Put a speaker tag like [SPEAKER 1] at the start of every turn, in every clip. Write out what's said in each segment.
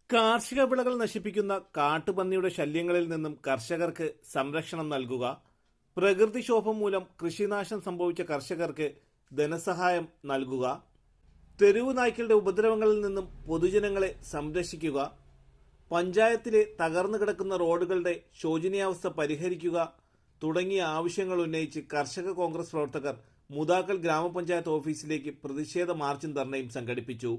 [SPEAKER 1] കാർഷിക വിളകൾ നശിപ്പിക്കുന്ന കാട്ടുപന്നിയുടെ ശല്യങ്ങളിൽ നിന്നും കർഷകർക്ക് സംരക്ഷണം നൽകുക, പ്രകൃതിക്ഷോഭം മൂലം കൃഷിനാശം സംഭവിച്ച കർഷകർക്ക് ധനസഹായം നൽകുക, തെരുവു നായ്ക്കളുടെ ഉപദ്രവങ്ങളിൽ നിന്നും പൊതുജനങ്ങളെ സംരക്ഷിക്കുക, പഞ്ചായത്തിലെ തകർന്നു കിടക്കുന്ന റോഡുകളുടെ ശോചനീയാവസ്ഥ പരിഹരിക്കുക തുടങ്ങിയ ആവശ്യങ്ങൾ ഉന്നയിച്ച് കർഷക കോൺഗ്രസ് പ്രവർത്തകർ മുതാക്കൽ ഗ്രാമപഞ്ചായത്ത് ഓഫീസിലേക്ക് പ്രതിഷേധ മാർച്ചും ധർണയും സംഘടിപ്പിച്ചു.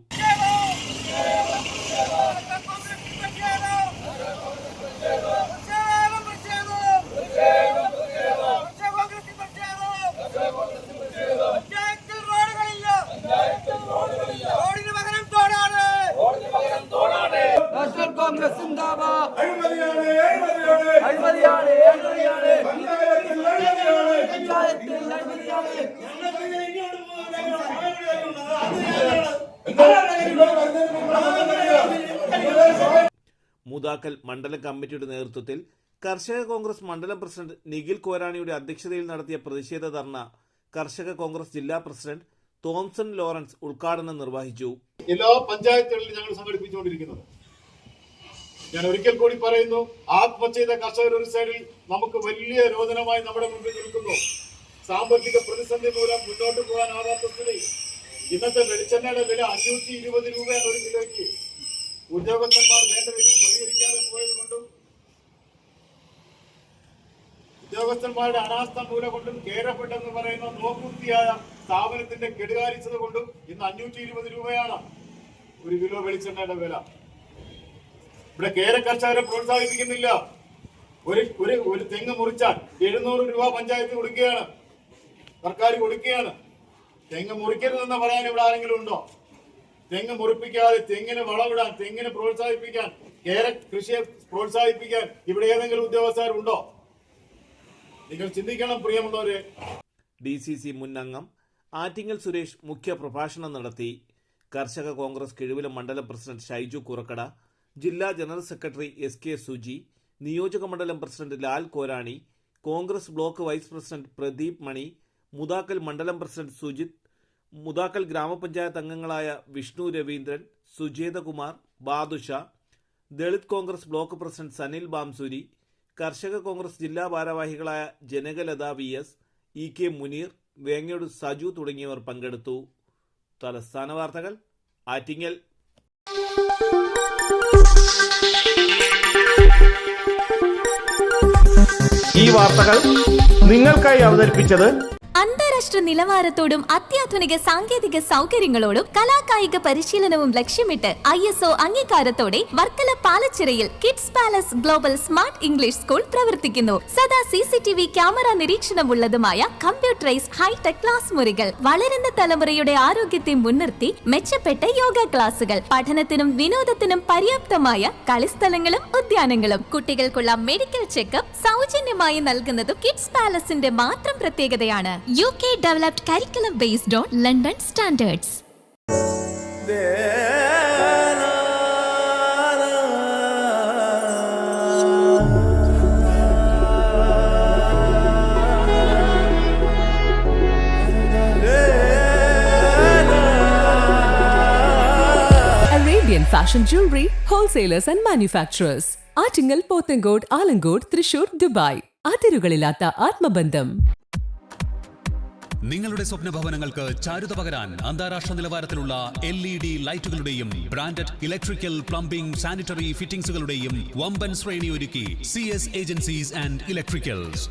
[SPEAKER 2] കോൺഗ്രസ്
[SPEAKER 1] മുതാക്കൽ മണ്ഡലം കമ്മിറ്റിയുടെ നേതൃത്വത്തിൽ കർഷക കോൺഗ്രസ് മണ്ഡലം പ്രസിഡന്റ് നിഖിൽ കോരാണിയുടെ അധ്യക്ഷതയിൽ നടത്തിയ പ്രതിഷേധ ധർണ കർഷക കോൺഗ്രസ് ജില്ലാ പ്രസിഡന്റ് തോംസൺ ലോറൻസ് ഉദ്ഘാടനം നിർവഹിച്ചു.
[SPEAKER 3] എല്ലാ പഞ്ചായത്തുകളിലും ഞങ്ങൾ സംഘടിപ്പിച്ചുകൊണ്ടിരിക്കുന്നത്. ഞാൻ ഒരിക്കൽ കൂടി പറയുന്നു, ആത്മഹത്യ ചെയ്ത കർഷകർ ഒരു സൈഡിൽ നമുക്ക് വലിയ രോദനമായി നമ്മുടെ മുമ്പിൽ നിൽക്കുന്നു. സാമ്പത്തിക പ്രതിസന്ധി മൂലം മുന്നോട്ട് പോകാനാകാത്ത സ്ഥിതി. ഇന്നത്തെ വെളിച്ചെണ്ണയുടെ വില 520 രൂപയാണ് ഒരു കിലോയ്ക്ക്. ഉദ്യോഗസ്ഥന്മാർ വേണ്ട രീതിയിൽ പ്രതികരിക്കാതെ പോയത് കൊണ്ടും ഉദ്യോഗസ്ഥന്മാരുടെ അനാസ്ഥ മൂലം കൊണ്ടും കേരപ്പെട്ടെന്ന് പറയുന്ന നോക്കുത്തിയായ സ്ഥാപനത്തിന്റെ കെടുകാര്യസ്ഥത കൊണ്ടും ഇന്ന് 520 രൂപയാണ് ഒരു കിലോ വെളിച്ചെണ്ണയുടെ വില. ഇവിടെ കേര കർഷകരെ പ്രോത്സാഹിപ്പിക്കുന്നില്ല. ഒരു തെങ്ങ് മുറിച്ചാൽ 700 രൂപ പഞ്ചായത്ത് കൊടുക്കുകയാണ്, സർക്കാർ കൊടുക്കുകയാണ്. തെങ്ങ് മുറിക്കരുതെന്ന് പറയാൻ ഇവിടെ ആരെങ്കിലും ഉണ്ടോ? തെങ്ങ് മുറിപ്പിക്കാതെ തെങ്ങിന് വളമിടാൻ, തെങ്ങിനെ പ്രോത്സാഹിപ്പിക്കാൻ, കേര കൃഷിയെ പ്രോത്സാഹിപ്പിക്കാൻ ഇവിടെ ഏതെങ്കിലും ഉദ്യോഗസ്ഥരുണ്ടോ? നിങ്ങൾ ചിന്തിക്കണം പ്രിയമുള്ളവരെ.
[SPEAKER 1] DCC മുൻ അംഗം ആറ്റിങ്ങൽ സുരേഷ് മുഖ്യ പ്രഭാഷണം നടത്തി. കർഷക കോൺഗ്രസ് കിഴുവിലം മണ്ഡലം പ്രസിഡന്റ് ഷൈജു കുറക്കട, ജില്ലാ ജനറൽ സെക്രട്ടറി SK സുജി, നിയോജക മണ്ഡലം president Lal Korani, Congress block vice president Pradeep Mani, Muthakkal മണ്ഡലം പ്രസിഡന്റ് സുജിത്, മുതാക്കൽ ഗ്രാമപഞ്ചായത്ത് അംഗങ്ങളായ വിഷ്ണു രവീന്ദ്രൻ, സുജേതകുമാർ, ബാദുഷ, ദളിത് കോൺഗ്രസ് ബ്ലോക്ക് പ്രസിഡന്റ് സനിൽ ബാംസൂരി, കർഷക കോൺഗ്രസ് ജില്ലാ ഭാരവാഹികളായ ജനകലത VS, EK മുനീർ, വേങ്ങയോട് സജു തുടങ്ങിയവർ പങ്കെടുത്തു. തലസ്ഥാന വാർത്തകൾ, ആറ്റിങ്ങൽ.
[SPEAKER 4] ഈ വാർത്തകൾ നിങ്ങൾക്കായി അവതരിപ്പിച്ചത്
[SPEAKER 5] അന്താരാഷ്ട്ര നിലവാരത്തോടും അത്യാധുനിക സാങ്കേതിക സൗകര്യങ്ങളോടും കലാകായിക പരിശീലനവും ലക്ഷ്യമിട്ട് ISO അംഗീകാരത്തോടെ വർക്കല പാലച്ചിറയിൽ kids palace global smart English school പ്രവർത്തിക്കുന്നു. സദാ CCTV ക്യാമറ നിരീക്ഷണമുള്ളതുമായ കമ്പ്യൂട്ടറൈസ്ഡ് ഹൈടെക് ക്ലാസ് മുറികൾ, വളരുന്ന തലമുറയുടെ ആരോഗ്യത്തെ മുൻനിർത്തി മെച്ചപ്പെട്ട യോഗ ക്ലാസുകൾ, പഠനത്തിനും വിനോദത്തിനും പര്യാപ്തമായ കളിസ്ഥലങ്ങളും ഉദ്യാനങ്ങളും, കുട്ടികൾക്കുള്ള മെഡിക്കൽ ചെക്കപ്പ് സൗജന്യമായി നൽകുന്നതും കിഡ്സ് പാലസിന്റെ മാത്രം പ്രത്യേകതയാണ്. UK developed curriculum based on London standards.
[SPEAKER 6] Arabian Fashion Jewelry Wholesalers and Manufacturers. Attingal, Pothencode, Alamcode, Thrissur, Dubai. അതിരുകളില്ലാത്ത ആത്മബന്ധം.
[SPEAKER 7] നിങ്ങളുടെ സ്വപ്ന ഭവനങ്ങൾക്ക് ചാരുത പകരാൻ അന്താരാഷ്ട്ര നിലവാരത്തിലുള്ള LED ലൈറ്റുകളുടെയും ബ്രാൻഡഡ് ഇലക്ട്രിക്കൽ, പ്ലംബിംഗ്, സാനിറ്ററി ഫിറ്റിംഗ്സുകളുടെയും വമ്പൻ ശ്രേണി ഒരുക്കി CS ഏജൻസീസ് ആൻഡ് ഇലക്ട്രിക്കൽസ്.